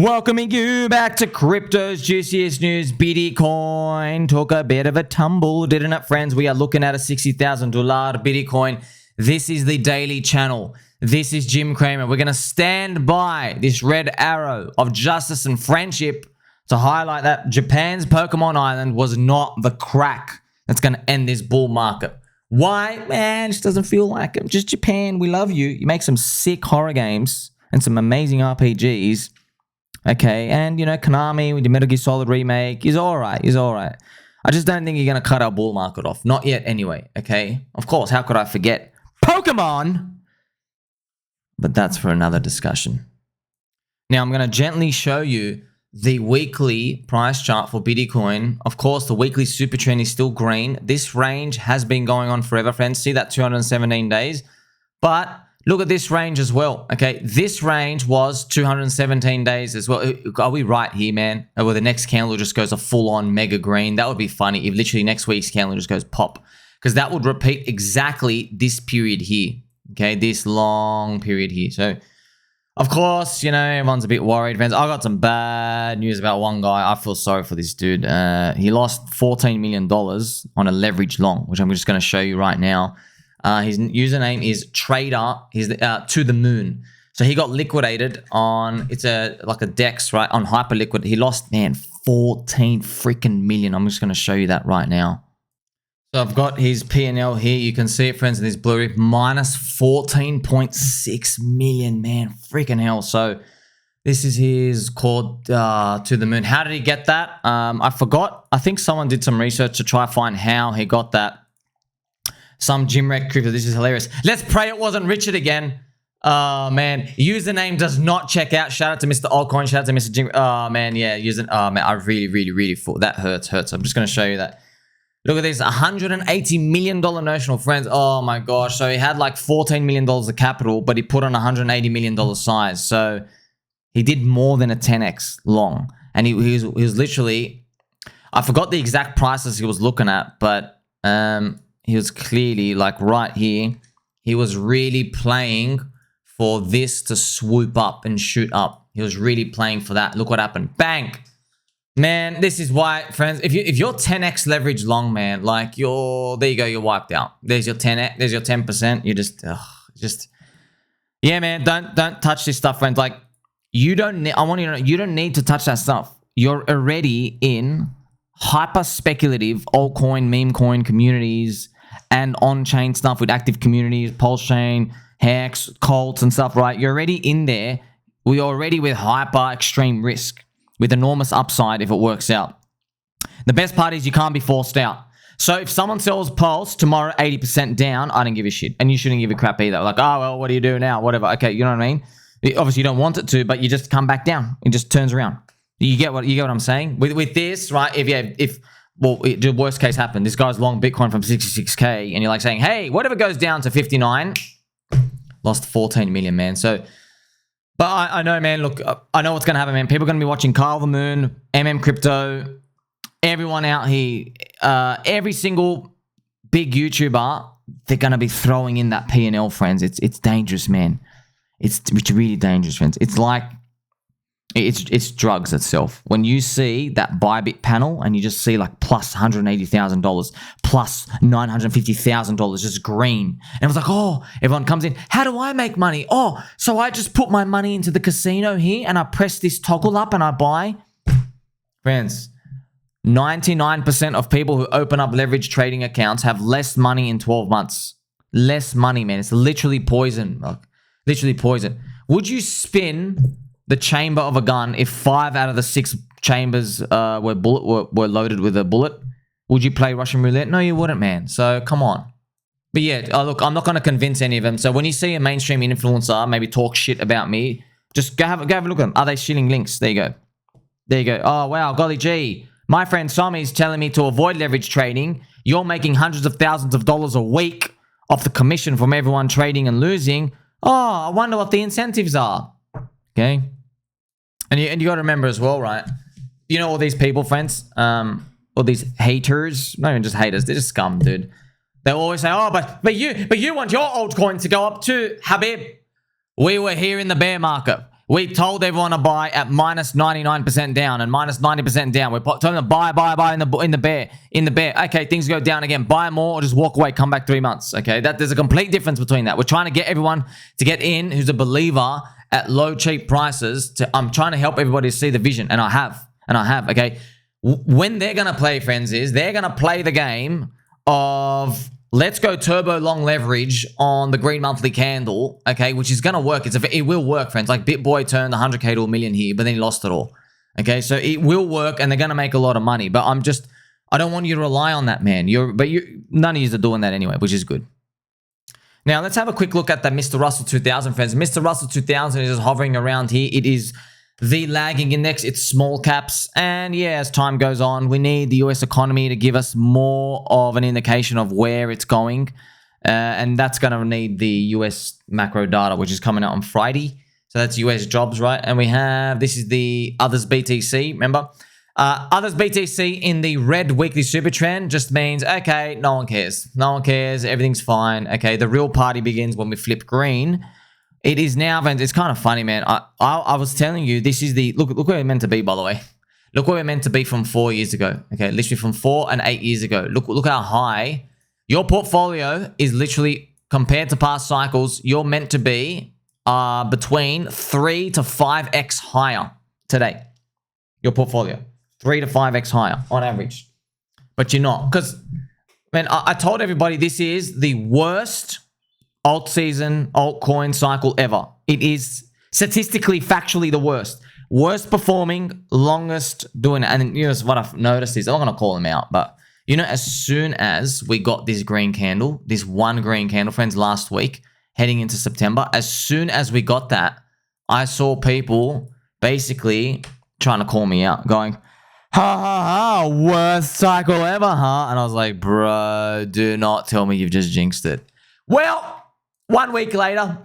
Welcoming you back to crypto's juiciest news. Bitcoin took a bit of a tumble, didn't it, friends? We are looking at a $60,000 Bitcoin. This is the daily channel. This is Jim Cramer. We're going to stand by this red arrow of justice and friendship to highlight that Japan's Pokemon Island was not the crack that's going to end this bull market. Why? Man, it just doesn't feel like it. Just Japan, we love you. You make some sick horror games and some amazing RPGs. Okay, and you know, Konami with the Metal Gear Solid remake is alright, I just don't think you're going to cut our bull market off. Not yet anyway, okay? Of course, how could I forget Pokemon? But that's for another discussion. Now, I'm going to gently show you the weekly price chart for Bitcoin. Of course, the weekly super trend is still green. This range has been going on forever, friends. See that 217 days? But look at this range as well, okay? This range was 217 days as well. Are we right here, man? Where the next candle just goes a full-on mega green. That would be funny if literally next week's candle just goes pop. Because that would repeat exactly this period here, okay? This long period here. So, of course, you know, everyone's a bit worried, friends. I got some bad news about one guy. I feel sorry for this dude. He lost $14 million on a leverage long, which I'm just going to show you right now. His username is Trader. He's 2TheMoon. So he got liquidated on, it's like a DEX, right? On Hyperliquid. He lost, man, 14 freaking million. I'm just going to show you that right now. So I've got his P&L here. You can see it, friends, in this blue rip. Minus 14.6 million, man. Freaking hell. So this is his called 2TheMoon. How did he get that? I forgot. I think someone did some research to try to find how he got that. Some Gymwreck crypto. This is hilarious. Let's pray it wasn't Richard again. Man. Username does not check out. Shout out to Mr. Altcoin. Shout out to Mr. Jim. Oh, man. Yeah. Oh, man. I really thought that hurts. I'm just going to show you that. Look at this. $180 million notional, friends. Oh, my gosh. So he had like $14 million of capital, but he put on $180 million size. So he did more than a 10x long. And he was literally, I forgot the exact prices he was looking at, but he was clearly like right here. He was really playing for this to swoop up and shoot up. He was really playing for that. Look what happened. Bang. Man, this is why, friends, if you're 10x leverage long, man, like there you go, you're wiped out. There's your 10x, there's your 10%. You just yeah, man, don't touch this stuff, friends. Like you don't need, I want you to know, you don't need to touch that stuff. You're already in hyper speculative altcoin, meme coin communities and on-chain stuff with active communities, PulseChain, HEX, Colts and stuff, right? You're already in there. We're already with hyper extreme risk with enormous upside if it works out. The best part is you can't be forced out. So if someone sells Pulse tomorrow 80% down, I don't give a shit. And you shouldn't give a crap either. Like, oh, well, what do you do now? Whatever. Okay, you know what I mean? Obviously, you don't want it to, but you just come back down. It just turns around. You get what I'm saying? With this, right? Well, the worst case happened. This guy's long Bitcoin from 66K, and you're like saying, hey, whatever goes down to 59, lost 14 million, man. So, but I know, man, look, I know what's going to happen, man. People are going to be watching 2TheMoon, Crypto, everyone out here, every single big YouTuber, they're going to be throwing in that P&L, friends. It's dangerous, man. It's really dangerous, friends. It's like, it's drugs itself. When you see that Bybit panel and you just see like plus $180,000, plus $950,000, just green. And it was like, oh, everyone comes in. How do I make money? Oh, so I just put my money into the casino here and I press this toggle up and I buy. Friends, 99% of people who open up leverage trading accounts have less money in 12 months. Less money, man. It's literally poison. Like, literally poison. Would you spin the chamber of a gun if 5 out of the 6 chambers were loaded with a bullet? Would you play Russian roulette? No, you wouldn't, man. So come on. But yeah, look, I'm not going to convince any of them. So when you see a mainstream influencer maybe talk shit about me, just go have a look at them. Are they shilling links? There you go. There you go. Oh, wow, golly gee. My friend Sommi is telling me to avoid leverage trading. You're making hundreds of thousands of dollars a week off the commission from everyone trading and losing. Oh, I wonder what the incentives are. Okay. And you got to remember as well, right? You know all these people, friends, all these haters, not even just haters, they're just scum, dude. They'll always say, oh, but you want your altcoin to go up too, Habib. We were here in the bear market. We told everyone to buy at minus 99% down and minus 90% down. We're telling them to buy in the bear. Okay, things go down again. Buy more or just walk away. Come back 3 months. Okay, there's a complete difference between that. We're trying to get everyone to get in who's a believer at low, cheap prices. I'm trying to help everybody see the vision, and I have. Okay, when they're gonna play, friends, is they're gonna play the game of let's go turbo long leverage on the green monthly candle, okay, which is going to work. It will work, friends. Like BitBoy turned the 100K to a million here, but then he lost it all. Okay, so it will work and they're going to make a lot of money. But I don't want you to rely on that, man. None of you are doing that anyway, which is good. Now, let's have a quick look at the Mr. Russell 2000, friends. Mr. Russell 2000 is just hovering around here. It is the lagging index. It's small caps. And yeah, as time goes on, we need the US economy to give us more of an indication of where it's going. And that's going to need the US macro data, which is coming out on Friday. So that's US jobs, right? And we have, this is the others BTC, remember? Others BTC in the red weekly super trend just means, okay, no one cares. No one cares. Everything's fine. Okay, the real party begins when we flip green. It is now, friends. It's kind of funny, man. I was telling you, this is the... Look where we're meant to be, by the way. Look where we're meant to be from 4 years ago. Okay, literally from 4 and 8 years ago. Look how high. Your portfolio is literally, compared to past cycles, you're meant to be between 3 to 5x higher today. Your portfolio. 3 to 5x higher on average. But you're not. Because, man, I told everybody this is the worst Altseason, altcoin cycle ever. It is statistically, factually the worst. Worst performing, longest doing it. And you know what I've noticed is, I'm not going to call them out, but you know, as soon as we got this green candle, this one green candle, friends, last week, heading into September, as soon as we got that, I saw people basically trying to call me out, going, ha, worst cycle ever, huh? And I was like, bro, do not tell me you've just jinxed it. Well, 1 week later.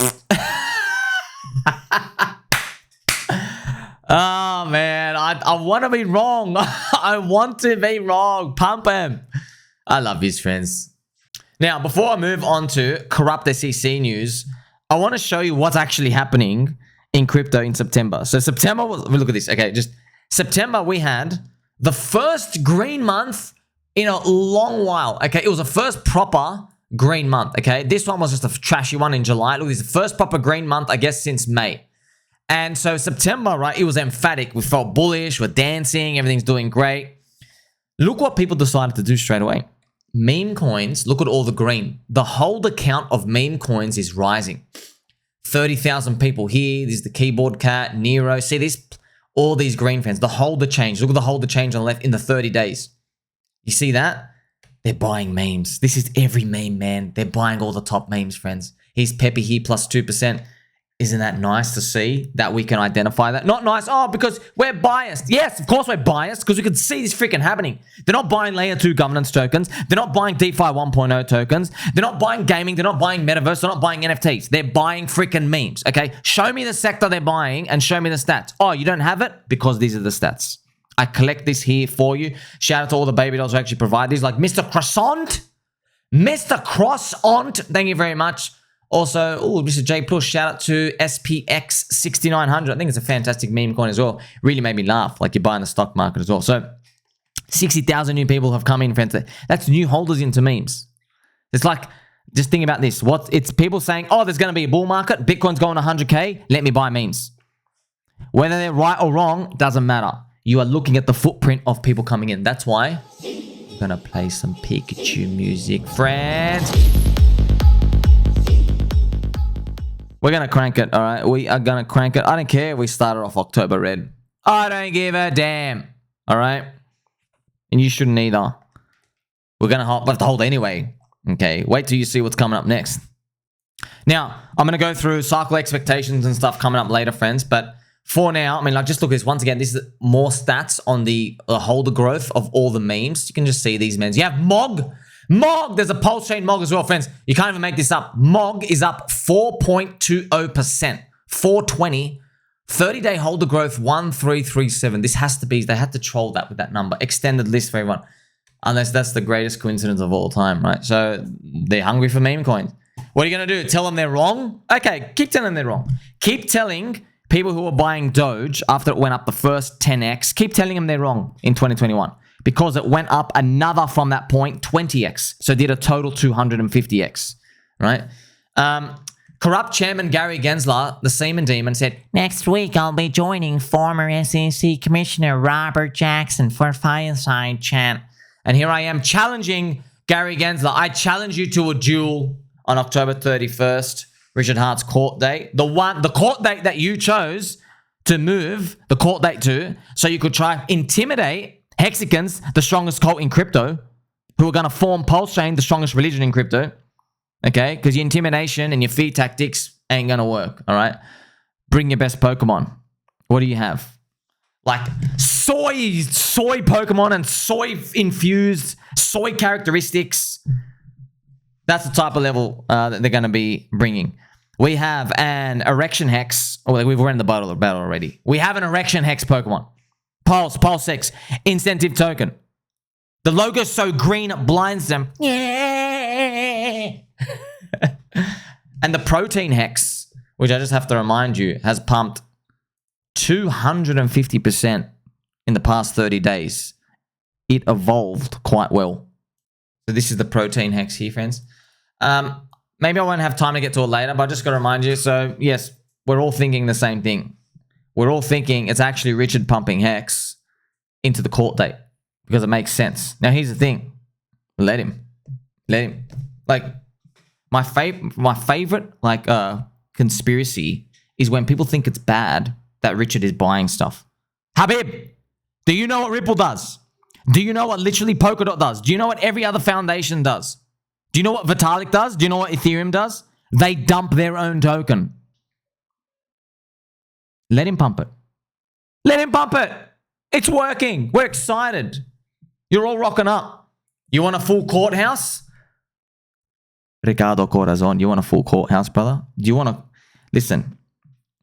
Oh, man. I want to be wrong. I want to be wrong. Pump him. I love these friends. Now, before I move on to corrupt SEC news, I want to show you what's actually happening in crypto in September. So September, look at this. Okay, just September, we had the first green month in a long while. Okay, it was the first proper green month. Okay, this one was just a trashy one in July. Look, this is the first proper green month, I guess, since May. And so September, right, it was emphatic. We felt bullish, we're dancing, everything's doing great. Look what people decided to do straight away. Meme coins, look at all the green. The holder count of meme coins is rising. 30,000 people here. This is the keyboard cat, Nero. See this? All these green fans. The holder change. Look at the holder change on the left in the 30 days. You see that? They're buying memes. This is every meme, man. They're buying all the top memes, friends. Here's Peppy here, plus 2%. Isn't that nice to see that we can identify that? Not nice. Oh, because we're biased. Yes, of course we're biased because we can see this freaking happening. They're not buying layer 2 governance tokens. They're not buying DeFi 1.0 tokens. They're not buying gaming. They're not buying metaverse. They're not buying NFTs. They're buying freaking memes, okay? Show me the sector they're buying and show me the stats. Oh, you don't have it? Because these are the stats. I collect this here for you. Shout out to all the baby dolls who actually provide these, like Mr. Croissant. Mr. Croissant, thank you very much. Also, Mr. J Plus, shout out to SPX 6900. I think it's a fantastic meme coin as well. Really made me laugh, like you're buying the stock market as well. So, 60,000 new people have come in, friends. That's new holders into memes. It's like, just think about this. It's people saying, oh, there's going to be a bull market. Bitcoin's going 100K. Let me buy memes. Whether they're right or wrong, doesn't matter. You are looking at the footprint of people coming in. That's why I'm going to play some Pikachu music, friends. We're going to crank it, all right? We are going to crank it. I don't care if we started off October red. I don't give a damn, all right? And you shouldn't either. We're going to have to hold anyway, okay? Wait till you see what's coming up next. Now, I'm going to go through cycle expectations and stuff coming up later, friends, but for now, I mean, like, just look at this. Once again, this is more stats on the holder growth of all the memes. You can just see these memes. You have MOG. MOG, there's a PulseChain MOG as well, friends. You can't even make this up. MOG is up 4.20%. 420. 30-day holder growth, 1337. This has to be, they had to troll that with that number. Extended list for everyone. Unless that's the greatest coincidence of all time, right? So they're hungry for meme coins. What are you going to do? Tell them they're wrong? Okay, keep telling them they're wrong. Keep telling People who were buying Doge after it went up the first 10x, keep telling them they're wrong in 2021 because it went up another from that point 20x. So it did a total 250x, right? Corrupt chairman Gary Gensler, the Seaman Demon, said, "Next week I'll be joining former SEC Commissioner Robert Jackson for fireside chat." And here I am challenging Gary Gensler. I challenge you to a duel on October 31st, Richard Hart's court date. The court date that you chose to move the court date to so you could try intimidate Hexicans, the strongest cult in crypto, who are going to form PulseChain, the strongest religion in crypto. Okay? Because your intimidation and your fear tactics ain't going to work. All right? Bring your best Pokemon. What do you have? Like soy Pokemon and soy-infused soy characteristics. That's the type of level that they're going to be bringing. We have an Erection Hex. Oh, we've run the battle already. We have an Erection Hex Pokemon. PulseX, incentive token. The logo's so green it blinds them. Yeah. And the Protein Hex, which I just have to remind you, has pumped 250% in the past 30 days. It evolved quite well. So this is the Protein Hex here, friends. Maybe I won't have time to get to it later, but I just got to remind you. So yes, we're all thinking the same thing. We're all thinking it's actually Richard pumping Hex into the court date because it makes sense. Now here's the thing. Let him. Like my favorite like conspiracy is when people think it's bad that Richard is buying stuff. Habib, do you know what Ripple does? Do you know what literally Polkadot does? Do you know what every other foundation does? Do you know what Vitalik does? Do you know what Ethereum does? They dump their own token. Let him pump it. Let him pump it. It's working. We're excited. You're all rocking up. You want a full courthouse? Ricardo Corazon, you want a full courthouse, brother? Do you want to... Listen,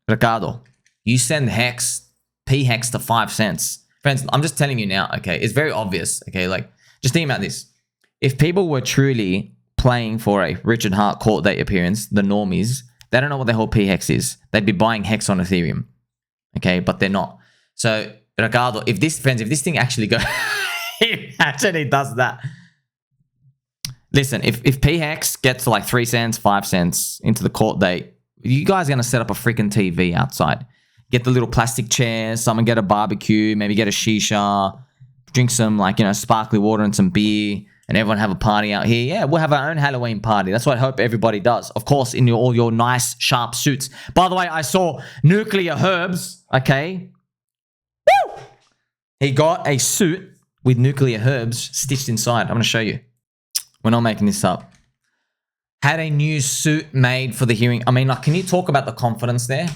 Ricardo, you send Hex, P-Hex to 5 cents. Friends, I'm just telling you now, okay? It's very obvious, okay? Like, just think about this. If people were truly playing for a Richard Hart court date appearance, the normies, they don't know what the whole P-Hex is. They'd be buying Hex on Ethereum, okay? But they're not. So, Ricardo, if this thing actually goes... it actually does that. Listen, if P-Hex gets to like 3 cents, 5 cents into the court date, you guys are going to set up a freaking TV outside. Get the little plastic chairs, someone get a barbecue, maybe get a shisha, drink some like, you know, sparkly water and some beer, and everyone have a party out here. Yeah, we'll have our own Halloween party. That's what I hope everybody does. Of course, in all your nice, sharp suits. By the way, I saw Nuclear Herbs, okay? Woo! He got a suit with Nuclear Herbs stitched inside. I'm going to show you. We're not making this up. Had a new suit made for the hearing. I mean, like, can you talk about the confidence there?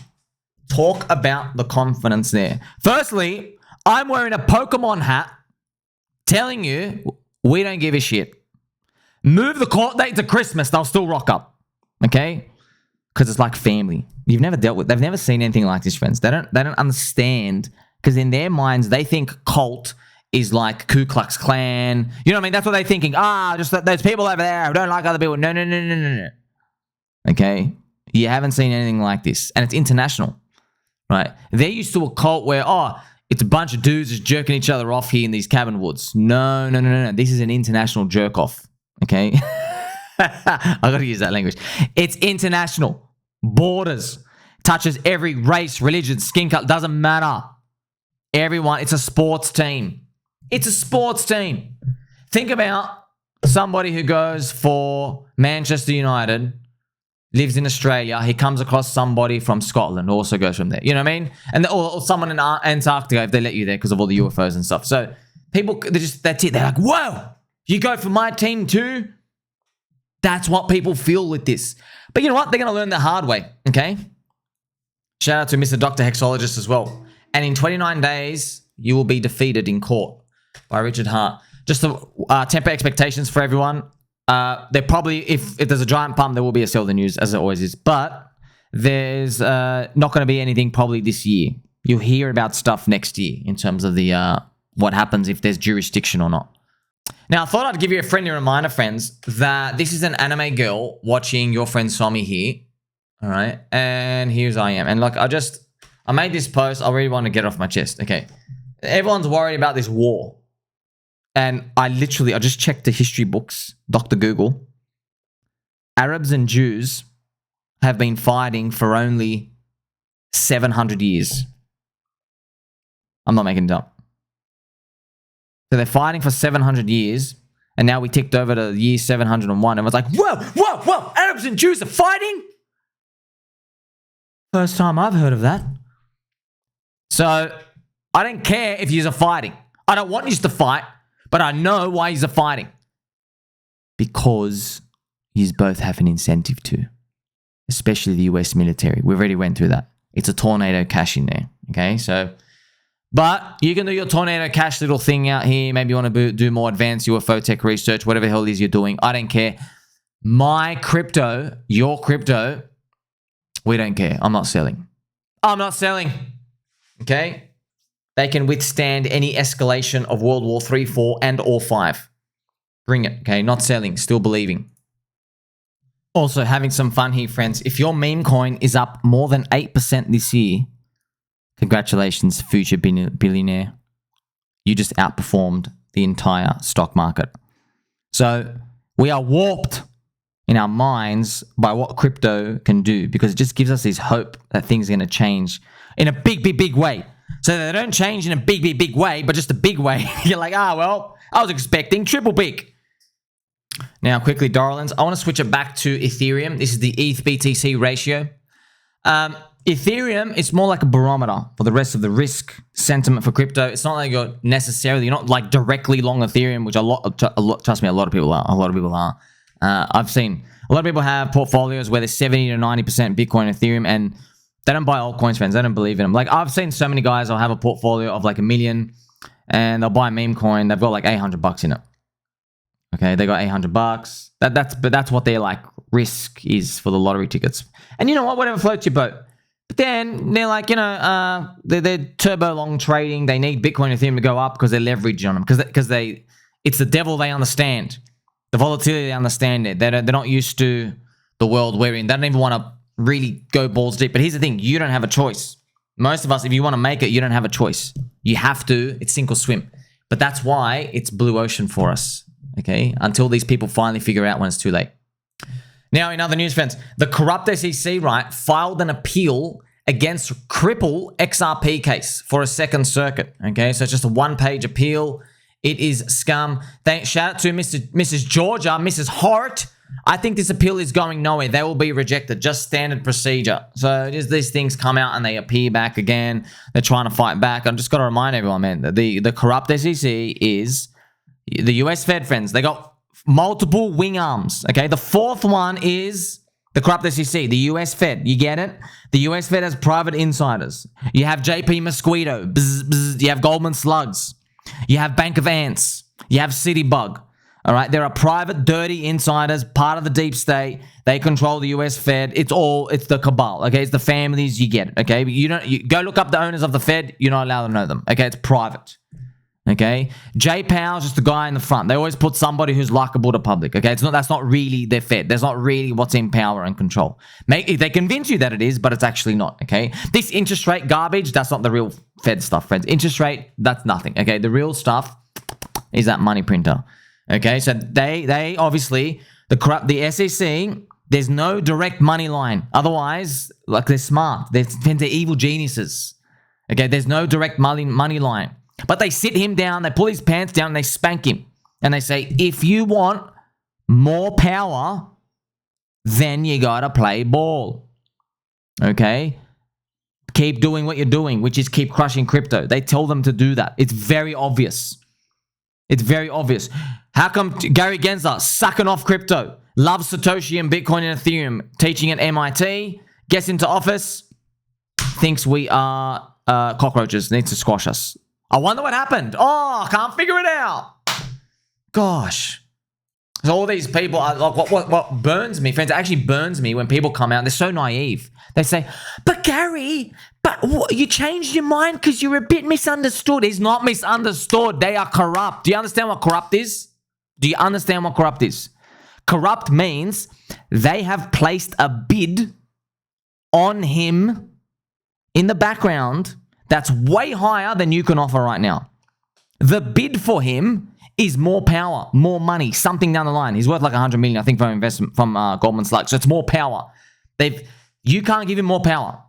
Talk about the confidence there. Firstly, I'm wearing a Pokemon hat telling you we don't give a shit. Move the court date to Christmas, they'll still rock up. Okay? Because it's like family. You've never dealt with, they've never seen anything like this, friends. They don't understand, because in their minds, they think cult is like Ku Klux Klan. You know what I mean? That's what they're thinking. Just those people over there who don't like other people. No. Okay? You haven't seen anything like this. And it's international. Right? They're used to a cult where, it's a bunch of dudes just jerking each other off here in these cabin woods. No. This is an international jerk off. Okay? I gotta use that language. It's international. Borders. Touches every race, religion, skin color. Doesn't matter. Everyone. It's a sports team. It's a sports team. Think about somebody who goes for Manchester United, lives in Australia. He comes across somebody from Scotland, also goes from there. You know what I mean? And or someone in Antarctica if they let you there because of all the UFOs and stuff. So people, that's it. They're like, whoa, you go for my team too? That's what people feel with this. But you know what? They're going to learn the hard way, okay? Shout out to Mr. Dr. Hexologist as well. And in 29 days, you will be defeated in court by Richard Hart. Just to temper expectations for everyone. There probably, if there's a giant pump, there will be a sell the news, as it always is. But there's not going to be anything probably this year. You'll hear about stuff next year in terms of the what happens if there's jurisdiction or not. Now, I thought I'd give you a friendly reminder, friends, that this is an anime girl watching your friend Sommi here. All right? And here's I am. And look, I just I made this post. I really want to get it off my chest. Okay. Everyone's worried about this war. And I just checked the history books, Dr. Google. Arabs and Jews have been fighting for only 700 years. I'm not making it up. So they're fighting for 700 years, and now we ticked over to year 701, and was like, whoa, Arabs and Jews are fighting? First time I've heard of that. So, I don't care if you're fighting. I don't want you to fight, but I know why you're fighting. Because you both have an incentive to. Especially the US military. We've already went through that. It's a tornado cash in there. Okay, so... But you can do your tornado cash little thing out here. Maybe you want to do more advanced UFO tech research, whatever the hell it is you're doing. I don't care. My crypto, your crypto, we don't care. I'm not selling. I'm not selling. Okay? They can withstand any escalation of World War 3, 4, and or 5. Bring it. Okay? Not selling. Still believing. Also, having some fun here, friends. If your meme coin is up more than 8% this year, congratulations, future billionaire. You just outperformed the entire stock market. So we are warped in our minds by what crypto can do because it just gives us this hope that things are going to change in a big way. So they don't change in a big way, but just a big way. You're like, well, I was expecting triple big. Now, quickly, darlings, I want to switch it back to Ethereum. This is the ETH BTC ratio. Ethereum is more like a barometer for the rest of the risk sentiment for crypto. It's not like you're not like directly long Ethereum, which trust me, a lot of people are. A lot of people are. I've seen a lot of people have portfolios where they're 70 to 90% Bitcoin, Ethereum, and they don't buy altcoins, friends. They don't believe in them. Like I've seen so many guys, I'll have a portfolio of like $1 million, and they'll buy a meme coin. They've got like $800 in it. Okay, they got $800. That's what their like risk is for the lottery tickets. And you know what? Whatever floats your boat. But then they're like, they're turbo long trading. They need Bitcoin and Ethereum to go up because they're leveraged on them. Because it's the devil they understand. The volatility they understand it. They're not used to the world we're in. They don't even want to really go balls deep. But here's the thing. You don't have a choice. Most of us, if you want to make it, you don't have a choice. You have to. It's sink or swim. But that's why it's blue ocean for us. Okay? Until these people finally figure out when it's too late. Now, in other news, friends, the corrupt SEC, right, filed an appeal against Cripple XRP case for a second circuit. Okay, so it's just a one-page appeal. It is scum. Shout out to Mrs. Georgia, Mrs. Hart. I think this appeal is going nowhere. They will be rejected. Just standard procedure. So these things come out and they appear back again. They're trying to fight back. I've just got to remind everyone, man, that the corrupt SEC is the US Fed, friends. They got multiple wing arms. Okay, the fourth one is the corrupt SEC, the US Fed. You get it? The US Fed has private insiders. You have JP Mosquito. Bzz, bzz. You have Goldman Slugs. You have Bank of Ants. You have Citybug. All right, there are private, dirty insiders, part of the deep state. They control the US Fed. It's the cabal. Okay, it's the families. You get it. Okay, but you go look up the owners of the Fed. You're not allowed to know them. Okay, it's private. Okay, Jay Powell's just the guy in the front. They always put somebody who's likable to public. Okay, that's not really their Fed. That's not really what's in power and control. They convince you that it is, but it's actually not. Okay, this interest rate garbage, that's not the real Fed stuff, friends. Interest rate, that's nothing. Okay, the real stuff is that money printer. Okay, so they obviously the SEC. There's no direct money line. Otherwise, like they're smart. They're evil geniuses. Okay, there's no direct money line. But they sit him down, they pull his pants down, and they spank him. And they say, if you want more power, then you gotta play ball. Okay? Keep doing what you're doing, which is keep crushing crypto. They tell them to do that. It's very obvious. It's very obvious. How come Gary Gensler, sucking off crypto, loves Satoshi and Bitcoin and Ethereum, teaching at MIT, gets into office, thinks we are cockroaches, needs to squash us. I wonder what happened. Oh, I can't figure it out. Gosh. So all these people, what burns me, friends, it actually burns me when people come out. They're so naive. They say, but Gary, you changed your mind because you're a bit misunderstood. It's not misunderstood. They are corrupt. Do you understand what corrupt is? Do you understand what corrupt is? Corrupt means they have placed a bid on him in the background that's way higher than you can offer right now. The bid for him is more power, more money, something down the line. He's worth like 100 million, I think, from investment from Goldman Sachs. So it's more power. You can't give him more power.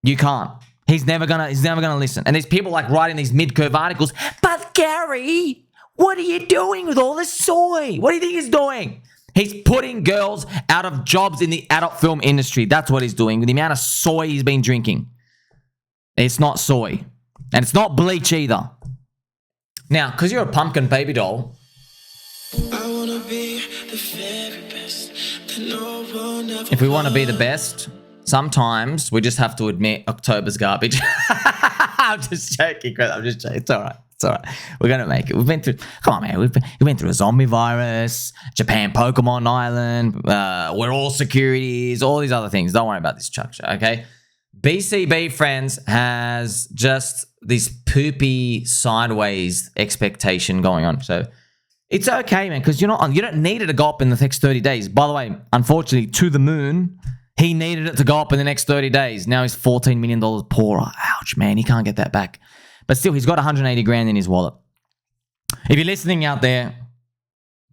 You can't. He's never gonna listen. And there's people like writing these mid-curve articles. But Gary, what are you doing with all this soy? What do you think he's doing? He's putting girls out of jobs in the adult film industry. That's what he's doing with the amount of soy he's been drinking. It's not soy. And it's not bleach either. Now, because you're a pumpkin baby doll. I wanna be the very best. If we want to be the best, sometimes we just have to admit October's garbage. I'm just joking, Chris. I'm just joking. It's all right. It's all right. We're going to make it. We've been through, come on, man. We've been through a zombie virus, Japan Pokemon Island, we're all securities, all these other things. Don't worry about this structure, okay? BCB, friends, has just this poopy sideways expectation going on. So it's okay, man, because you don't need it to go up in the next 30 days. By the way, unfortunately, 2TheMoon, he needed it to go up in the next 30 days. Now he's $14 million poorer. Ouch, man. He can't get that back. But still, he's got 180 grand in his wallet. If you're listening out there,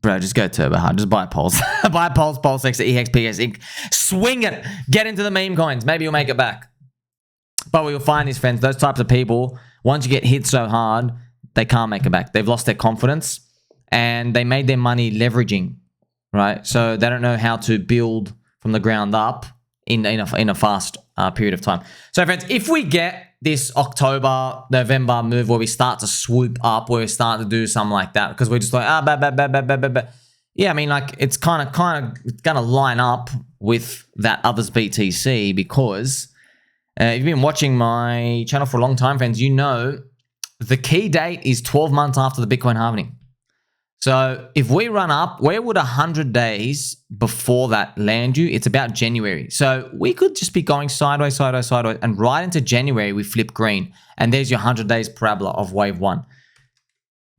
bro, just go turbo hard. Just buy Pulse. Buy Pulse, PulseX, EX, PS, Inc. Swing it. Get into the meme coins. Maybe you'll make it back. But we will find these friends, those types of people, once you get hit so hard, they can't make it back. They've lost their confidence and they made their money leveraging, right? So they don't know how to build from the ground up in a fast period of time. So friends, if we get this October, November move where we start to swoop up, where we start to do something like that, because we're just like, yeah, I mean, like, it's kind of gonna line up with that others BTC, because if you've been watching my channel for a long time, friends, you know the key date is 12 months after the Bitcoin halving. So if we run up, where would 100 days before that land you? It's about January. So we could just be going sideways, sideways, sideways, and right into January, we flip green. And there's your 100 days parabola of wave one.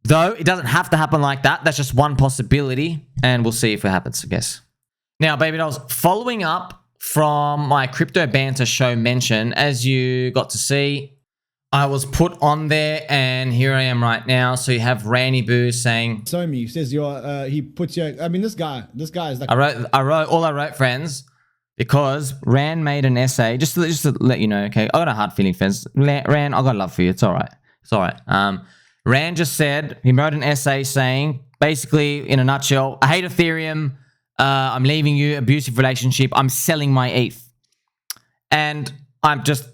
Though it doesn't have to happen like that. That's just one possibility. And we'll see if it happens, I guess. Now, baby dolls, following up from my crypto banter show mention, as you got to see, I was put on there, and here I am right now. So you have Randy Boo saying, Sommi says you're he puts you, I mean, this guy is like, I wrote friends, because Rand made an essay, just to let you know, okay? I got a hard feeling, friends. Rand, I got love for you. It's all right. It's all right. Rand just said, he wrote an essay saying, basically, in a nutshell, I hate Ethereum. I'm leaving you, abusive relationship. I'm selling my ETH. And I'm just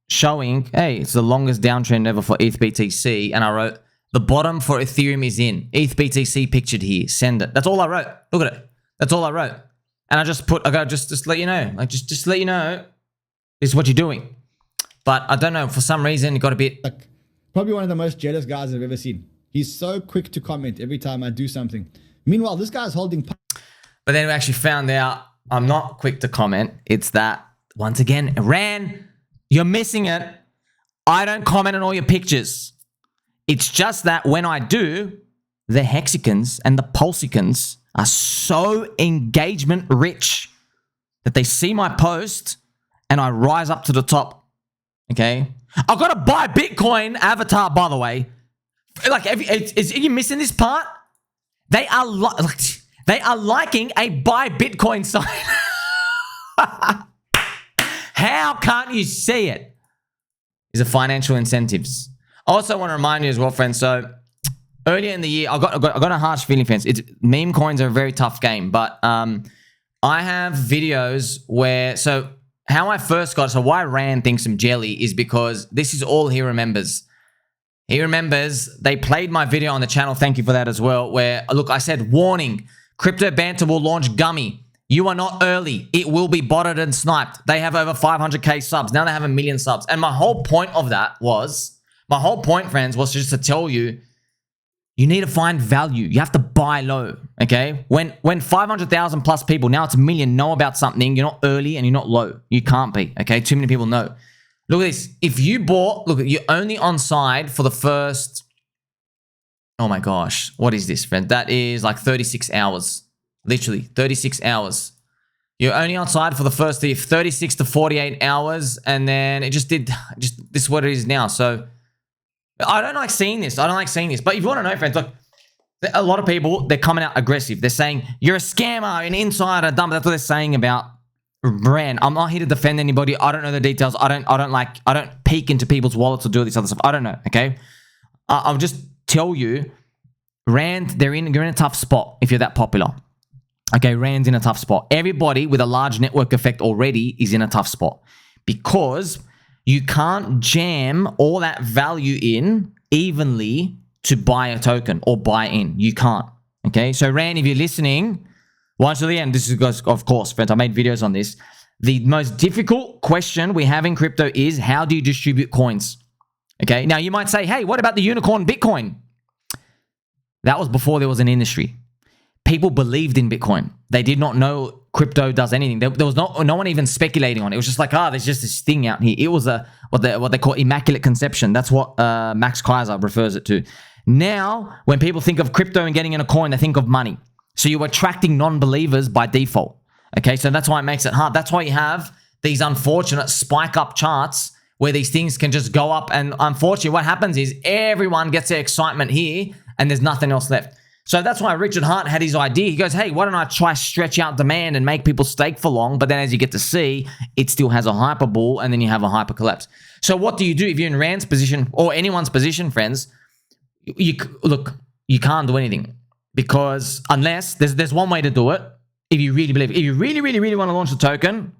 showing, hey, it's the longest downtrend ever for ETH BTC. And I wrote, the bottom for Ethereum is in. ETH BTC pictured here. Send it. That's all I wrote. Look at it. That's all I wrote. And I just put, I go, just let you know. Like, just let you know, this is what you're doing. But I don't know, for some reason, it got a bit... Like, probably one of the most jealous guys I've ever seen. He's so quick to comment every time I do something. Meanwhile, this guy's holding... But then we actually found out I'm not quick to comment. It's that, once again, Rand, you're missing it. I don't comment on all your pictures. It's just that when I do, the Hexicans and the Pulsicans are so engagement rich that they see my post and I rise up to the top. Okay? I've got to buy Bitcoin avatar, by the way. Like, are you missing this part? They are liking a buy Bitcoin sign. How can't you see it? These are financial incentives. I also want to remind you as well, friends. So earlier in the year, I got a harsh feeling, friends. Meme coins are a very tough game, but I have videos where, so how I first got, so why Rand thinks I'm jelly is because this is all he remembers. He remembers they played my video on the channel. Thank you for that as well. Where, look, I said, warning, Crypto Banter will launch GUMMY. You are not early. It will be botted and sniped. They have over 500k subs. Now they have 1 million subs. And my whole point of that was, my whole point, friends, was just to tell you, you need to find value. You have to buy low, okay? When 500,000 plus people, now it's 1 million, know about something, you're not early and you're not low. You can't be, okay? Too many people know. Look at this. If you bought, look, you're only on side for the first, oh my gosh, what is this, friend? That is like 36 hours. Literally 36 hours. You're only outside for the first 36 to 48 hours, and then it just this is what it is now. So I don't like seeing this. I don't like seeing this. But if you want to know, friends, look, a lot of people, they're coming out aggressive. They're saying, you're a scammer, an insider, dumb. That's what they're saying about Rand. I'm not here to defend anybody. I don't know the details. I don't peek into people's wallets or do this other stuff. I don't know, okay? I'll just tell you, Rand, you're in a tough spot if you're that popular. Okay, Rand's in a tough spot. Everybody with a large network effect already is in a tough spot because you can't jam all that value in evenly to buy a token or buy in. You can't. Okay, so Rand, if you're listening, watch to the end. This is, of course, friends, I made videos on this. The most difficult question we have in crypto is, how do you distribute coins? Okay, now you might say, hey, what about the unicorn Bitcoin? That was before there was an industry. People believed in Bitcoin. They did not know crypto does anything. There was no one even speculating on it. It was just like, there's just this thing out here. It was what they call immaculate conception. That's what Max Kaiser refers it to. Now, when people think of crypto and getting in a coin, they think of money. So you're attracting non-believers by default. Okay, so that's why it makes it hard. That's why you have these unfortunate spike up charts where these things can just go up. And unfortunately, what happens is everyone gets their excitement here and there's nothing else left. So that's why Richard Hart had his idea. He goes, hey, why don't I try stretch out demand and make people stake for long? But then as you get to see, it still has a hyper bull and then you have a hyper collapse. So what do you do if you're in Rand's position or anyone's position, friends? You can't do anything because unless there's one way to do it. If you really believe, if you really, really, really want to launch the token,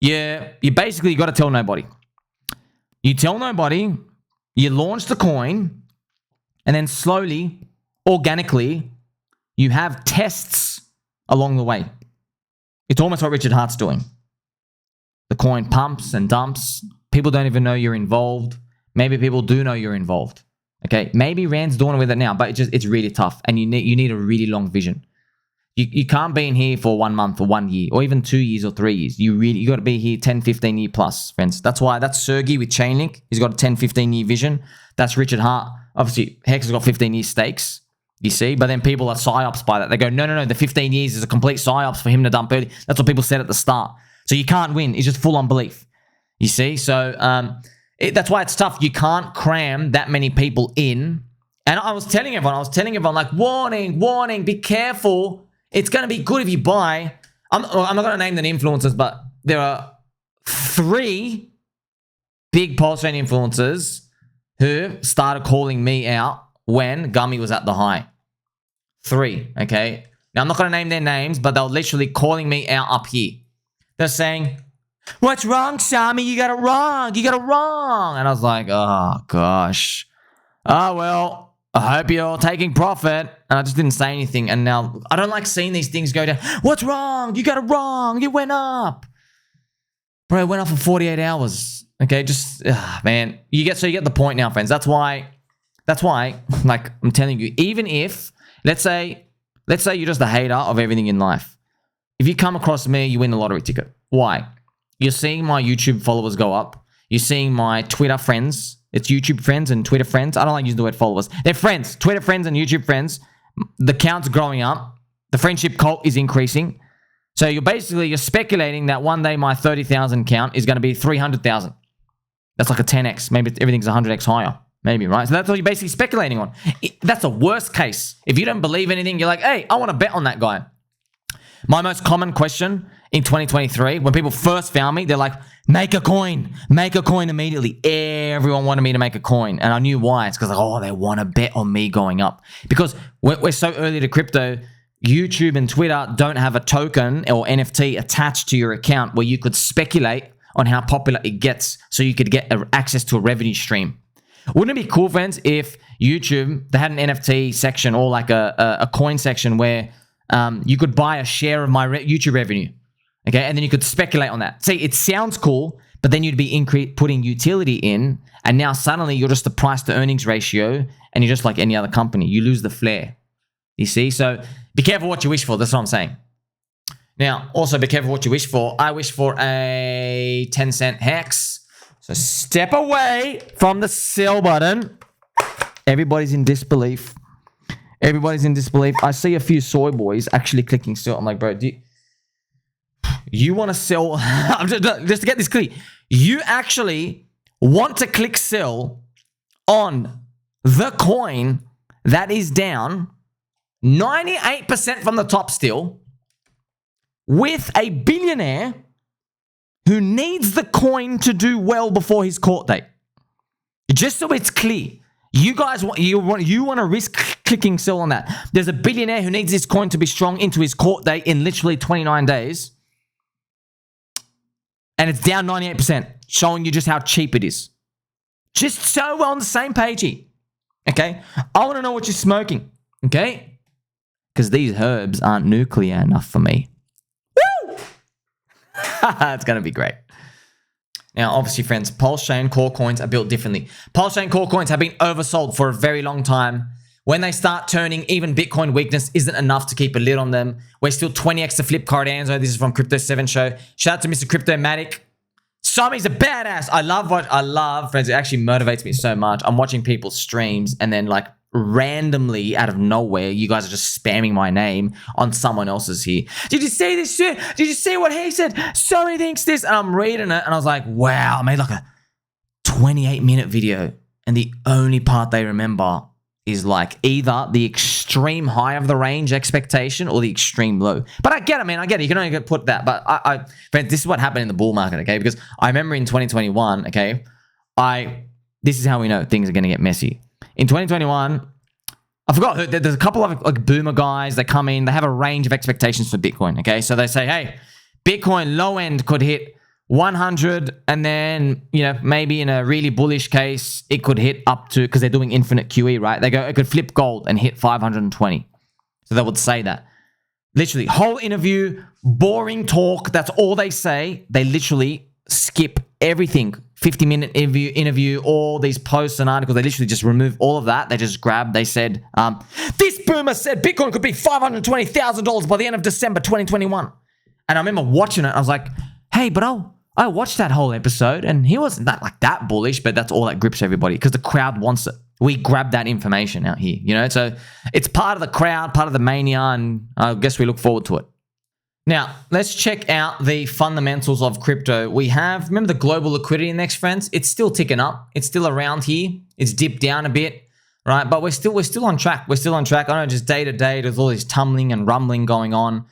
you basically got to tell nobody. You tell nobody, you launch the coin, and then slowly, organically, you have tests along the way. It's almost what Richard Hart's doing. The coin pumps and dumps. People don't even know you're involved. Maybe people do know you're involved. Okay, maybe Rand's doing with it now, but it's really tough, and you need a really long vision. You can't be in here for 1 month or 1 year or even 2 years or 3 years. You got to be here 10, 15 year plus, friends. That's why that's Sergey with Chainlink. He's got a 10, 15 year vision. That's Richard Hart. Obviously, Hex has got 15 year stakes, you see, but then people are psyops by that. They go, no, the 15 years is a complete psyops for him to dump early. That's what people said at the start. So you can't win. It's just full on belief, you see. So that's why it's tough. You can't cram that many people in. And I was telling everyone, like, warning, be careful. It's going to be good if you buy. I'm not going to name the influencers, but there are 3 big PulseChain influencers who started calling me out when Gummy was at the high. 3, okay? Now, I'm not going to name their names, but they're literally calling me out up here. They're saying, what's wrong, Sommi? You got it wrong. And I was like, oh, gosh. Oh, well, I hope you're all taking profit. And I just didn't say anything. And now I don't like seeing these things go down. What's wrong? You got it wrong. It went up. Bro, it went up for 48 hours. Okay, just, man. You get the point now, friends. That's why, like, I'm telling you, even if, let's say you're just a hater of everything in life. If you come across me, you win the lottery ticket. Why? You're seeing my YouTube followers go up. You're seeing my Twitter friends. It's YouTube friends and Twitter friends. I don't like using the word followers. They're friends. Twitter friends and YouTube friends. The count's growing up. The friendship cult is increasing. So you're speculating that one day my 30,000 count is going to be 300,000. That's like a 10x. Maybe everything's 100x higher. Maybe, right? So that's what you're basically speculating on. That's the worst case. If you don't believe anything, you're like, hey, I want to bet on that guy. My most common question in 2023, when people first found me, they're like, make a coin immediately. Everyone wanted me to make a coin. And I knew why. It's because, like, they want to bet on me going up. Because we're so early to crypto, YouTube and Twitter don't have a token or NFT attached to your account where you could speculate on how popular it gets so you could get access to a revenue stream. Wouldn't it be cool, friends, if YouTube, they had an NFT section or like a coin section where you could buy a share of my YouTube revenue, okay? And then you could speculate on that. See, it sounds cool, but then you'd be putting utility in, and now suddenly you're just the price to earnings ratio, and you're just like any other company. You lose the flair, you see? So be careful what you wish for. That's what I'm saying. Now, also be careful what you wish for. I wish for a 10-cent hex. So step away from the sell button. Everybody's in disbelief. I see a few soy boys actually clicking sell. I'm like, bro, you want to sell, just to get this clear, you actually want to click sell on the coin that is down 98% from the top still, with a billionaire who needs the coin to do well before his court date. Just so it's clear, you guys want to risk clicking sell on that. There's a billionaire who needs this coin to be strong into his court date in literally 29 days, and it's down 98%, showing you just how cheap it is. Just so we're on the same page here. Okay, I want to know what you're smoking. Okay, because these herbs aren't nuclear enough for me. Woo! It's gonna be great. Now, obviously, friends, PulseChain core coins are built differently. PulseChain core coins have been oversold for a very long time. When they start turning, even Bitcoin weakness isn't enough to keep a lid on them. We're still 20x to flip Cardano. This is from Crypto 7 Show. Shout out to Mr. Cryptomatic. Sommi's a badass. I love, friends. It actually motivates me so much. I'm watching people's streams and then like randomly out of nowhere, you guys are just spamming my name on someone else's here. Did you see this shit? Did you see what he said? Sommi thinks this. And I'm reading it and I was like, wow, I made like a 28-minute video. And the only part they remember is like either the extreme high of the range expectation or the extreme low. But I get it, man. I get it. You can only put that. But friends, this is what happened in the bull market, okay? Because I remember in 2021, okay, this is how we know things are going to get messy. In 2021, I forgot, there's a couple of like boomer guys that come in, they have a range of expectations for Bitcoin, okay? So they say, hey, Bitcoin low end could hit 100, and then, you know, maybe in a really bullish case, it could hit up to, because they're doing infinite QE, right? They go, it could flip gold and hit 520. So they would say that. Literally, whole interview, boring talk, that's all they say. They literally skip everything. 50-minute interview, all these posts and articles, they literally just remove all of that. They just grab, they said, this boomer said Bitcoin could be $520,000 by the end of December 2021. And I remember watching it, I was like, hey, but I watched that whole episode and he wasn't that bullish, but that's all that grips everybody because the crowd wants it. We grab that information out here, you know? So it's part of the crowd, part of the mania, and I guess we look forward to it. Now, let's check out the fundamentals of crypto. We have, remember the global liquidity index, friends? It's still ticking up. It's still around here. It's dipped down a bit, right? But we're still on track. We're still on track. I don't know, just day to day, there's all this tumbling and rumbling going on.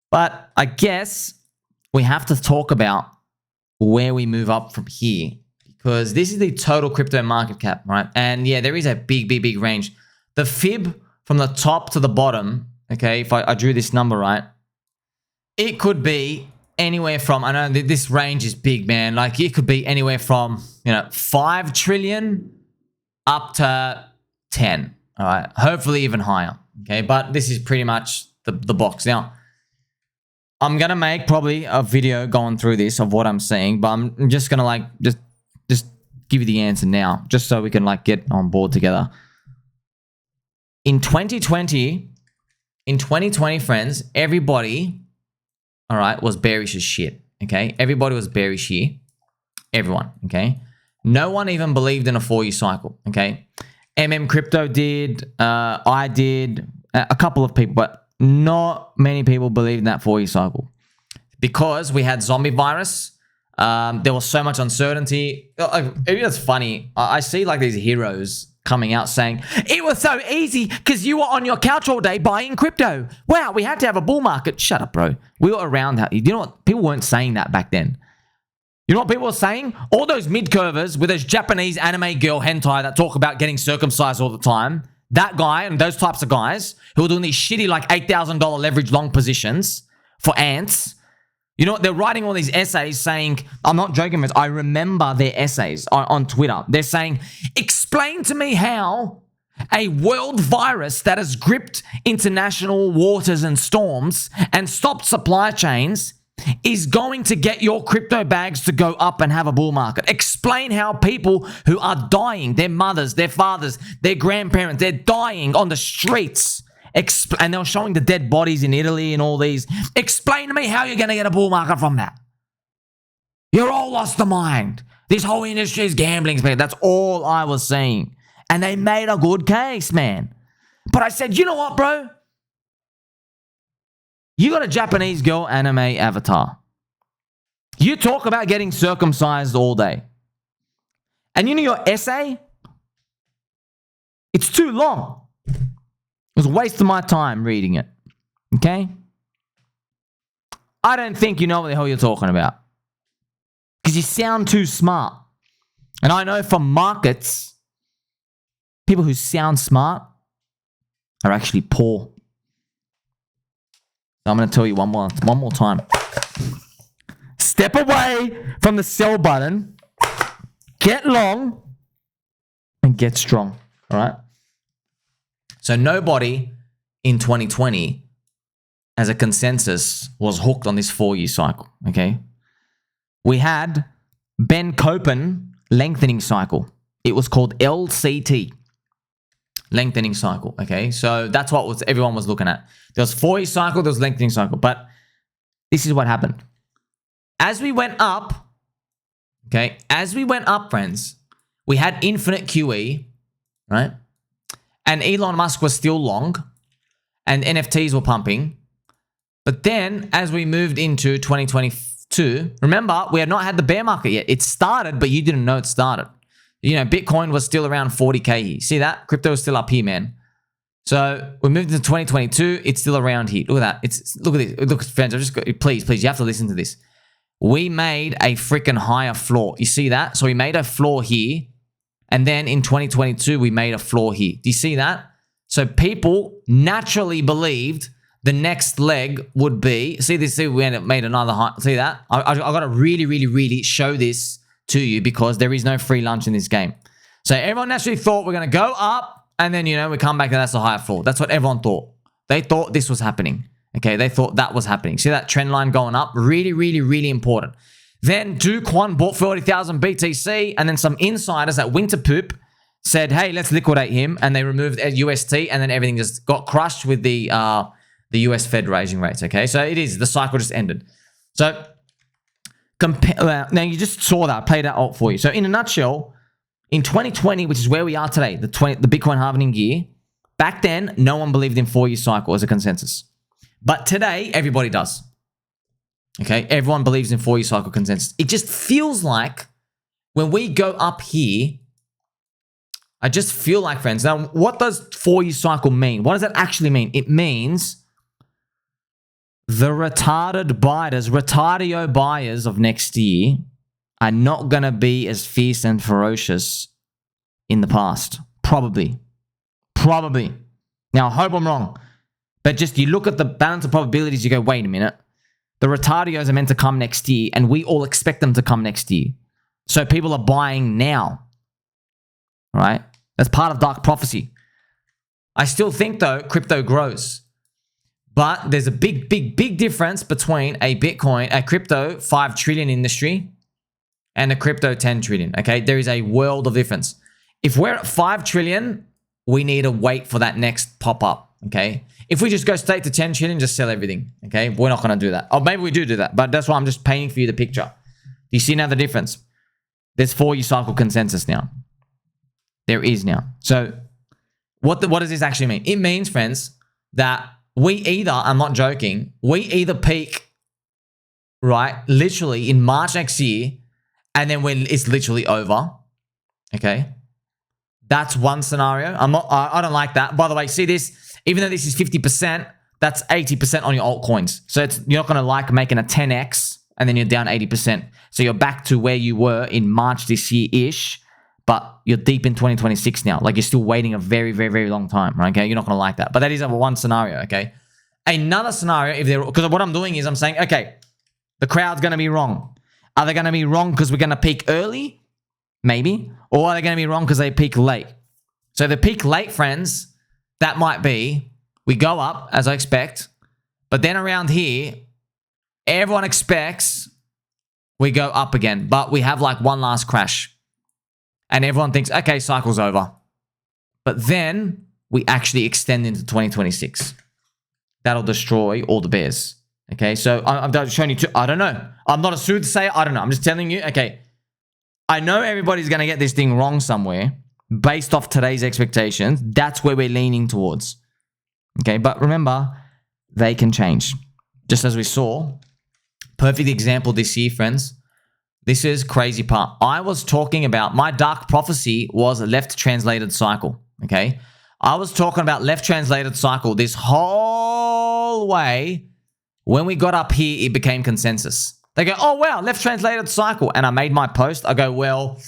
But I guess we have to talk about where we move up from here, because this is the total crypto market cap, right? And yeah, there is a big range. The fib from the top to the bottom, okay, if I drew this number right, it could be anywhere from, I know this range is big, man. Like it could be anywhere from, you know, 5 trillion up to 10. All right. Hopefully even higher. Okay. But this is pretty much the box. Now, I'm going to make probably a video going through this of what I'm saying, but I'm just going to like, just give you the answer now, just so we can like get on board together. In 2020, friends, everybody, all right, was bearish as shit, okay? Everybody was bearish here. Everyone, okay? No one even believed in a 4-year cycle, okay? Crypto did, I did, a couple of people, but not many people believed in that 4-year cycle. Because we had zombie virus, there was so much uncertainty. It's funny, I see like these heroes coming out saying, it was so easy because you were on your couch all day buying crypto. Wow, we had to have a bull market. Shut up, bro. We were around that. You know what? People weren't saying that back then. You know what people were saying? All those mid-curvers with those Japanese anime girl hentai that talk about getting circumcised all the time. That guy and those types of guys who are doing these shitty like $8,000 leverage long positions for ants. You know what? They're writing all these essays saying, I'm not joking, but I remember their essays on Twitter. They're saying, explain to me how a world virus that has gripped international waters and storms and stopped supply chains is going to get your crypto bags to go up and have a bull market. Explain how people who are dying, their mothers, their fathers, their grandparents, they're dying on the streets. And they were showing the dead bodies in Italy and all these. Explain to me how you're going to get a bull market from that. You're all lost the mind. This whole industry is gambling. That's all I was saying. And they made a good case, man. But I said, you know what, bro? You got a Japanese girl anime avatar. You talk about getting circumcised all day. And you know your essay? It's too long. It was a waste of my time reading it. Okay? I don't think you know what the hell you're talking about. Because you sound too smart. And I know from markets, people who sound smart are actually poor. So I'm going to tell you one more time. Step away from the sell button, get long, and get strong. All right? So nobody in 2020, as a consensus, was hooked on this 4-year cycle. Okay? We had Ben Copen lengthening cycle. It was called LCT. Lengthening cycle. Okay? So that's what everyone was looking at. There was 4-year cycle, there was lengthening cycle. But this is what happened. As we went up, okay, as we went up, friends, we had infinite QE, right? And Elon Musk was still long, and NFTs were pumping. But then, as we moved into 2022, remember, we had not had the bear market yet. It started, but you didn't know it started. You know, Bitcoin was still around 40K here. See that? Crypto is still up here, man. So we moved into 2022. It's still around here. Look at that. Look at this. Look, friends, I've just got, please, you have to listen to this. We made a freaking higher floor. You see that? So we made a floor here. And then in 2022, we made a floor here. Do you see that? So people naturally believed the next leg would be, see this, see we made another high. See that? I got to really show this to you because there is no free lunch in this game. So everyone naturally thought we're going to go up and then, you know, we come back and that's a higher floor. That's what everyone thought. They thought this was happening. Okay, they thought that was happening. See that trend line going up? Really important. Then Do Kwon bought 40,000 BTC, and then some insiders at Winter Poop said, hey, let's liquidate him, and they removed UST, and then everything just got crushed with the US Fed raising rates, okay? So it is, the cycle just ended. So, now you just saw that, I played that out for you. So in a nutshell, in 2020, which is where we are today, the Bitcoin halving year, back then, no one believed in 4-year cycle as a consensus. But today, everybody does. Okay? Everyone believes in 4-year cycle consensus. It just feels like when we go up here, I just feel like, friends, now what does 4-year cycle mean? What does that actually mean? It means the retarded buyers, retardio buyers of next year are not going to be as fierce and ferocious in the past. Probably. Now, I hope I'm wrong. But just you look at the balance of probabilities, you go, wait a minute. The retardios are meant to come next year, and we all expect them to come next year. So people are buying now. All right? That's part of dark prophecy. I still think, though, crypto grows. But there's a big difference between a Bitcoin, a crypto 5 trillion industry and a crypto 10 trillion. Okay? There is a world of difference. If we're at 5 trillion, we need to wait for that next pop-up. Okay? If we just go straight to 10 trillion, just sell everything. Okay? We're not going to do that. Or maybe we do that. But that's why I'm just painting for you the picture. Do you see now the difference? There's 4-year cycle consensus now. There is now. So what does this actually mean? It means, friends, that we either, I'm not joking, we either peak, right, literally in March next year, and then when it's literally over. Okay? That's one scenario. I don't like that. By the way, see this? Even though this is 50%, that's 80% on your altcoins. So you're not going to like making a 10x and then you're down 80%. So you're back to where you were in March this year-ish, but you're deep in 2026 now. Like you're still waiting a very long time, right? Okay, you're not going to like that. But that is one scenario, okay? Another scenario, because what I'm doing is I'm saying, okay, the crowd's going to be wrong. Are they going to be wrong because we're going to peak early? Maybe. Or are they going to be wrong because they peak late? So the peak late, friends, that might be, we go up, as I expect, but then around here, everyone expects we go up again, but we have like one last crash. And everyone thinks, okay, cycle's over. But then we actually extend into 2026. That'll destroy all the bears. Okay, so I'm showing you, I don't know. I'm not a soothsayer, I don't know. I'm just telling you, okay, I know everybody's going to get this thing wrong somewhere. Based off today's expectations, that's where we're leaning towards. Okay, but remember, they can change. Just as we saw Perfect example this year, friends. This is crazy part. I was talking about my dark prophecy was a left translated cycle. Okay. I was talking about left translated cycle this whole way. When we got up here, it became consensus. They go, oh, wow, left translated cycle. And I made my post. I go, well,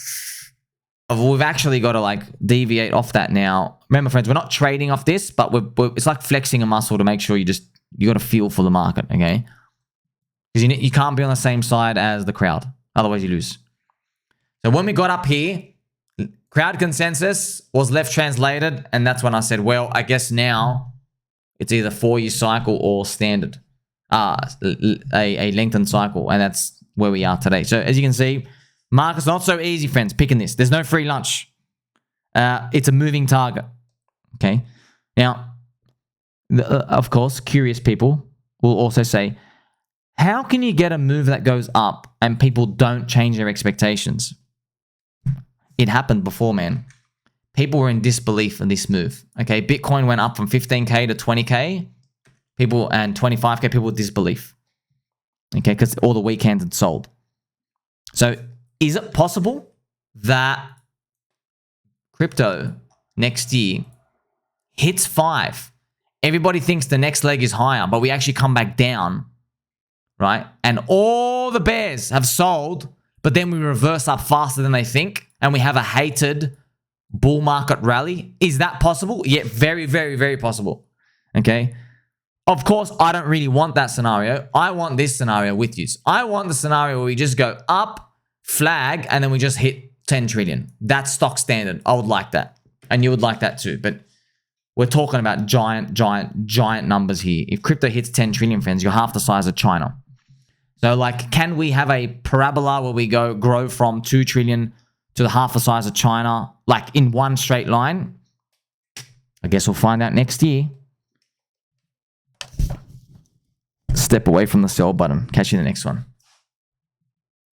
we've actually got to like deviate off that now. Remember, friends, we're not trading off this, but it's like flexing a muscle to make sure you got to feel for the market, okay? Because you can't be on the same side as the crowd. Otherwise, you lose. So when we got up here, crowd consensus was left translated. And that's when I said, well, I guess now it's either 4-year cycle or standard, a lengthened cycle. And that's where we are today. So as you can see, market's not so easy, friends, picking this. There's no free lunch. It's a moving target. Okay. Now, of course, curious people will also say, how can you get a move that goes up and people don't change their expectations? It happened before, man. People were in disbelief in this move. Okay, Bitcoin went up from 15K to 20K. People and 25K, people with disbelief. Okay, because all the weekends had sold. So is it possible that crypto next year hits 5? Everybody thinks the next leg is higher, but we actually come back down, right? And all the bears have sold, but then we reverse up faster than they think, and we have a hated bull market rally. Is that possible? Yeah, very, very, very possible. Okay. Of course, I don't really want that scenario. I want this scenario with you. I want the scenario where we just go up, flag, and then we just hit 10 trillion. That's stock standard. I would like that. And you would like that too. But we're talking about giant, giant, giant numbers here. If crypto hits 10 trillion, friends, you're half the size of China. So like, can we have a parabola where we grow from 2 trillion to the half the size of China, like in one straight line? I guess we'll find out next year. Step away from the sell button. Catch you in the next one.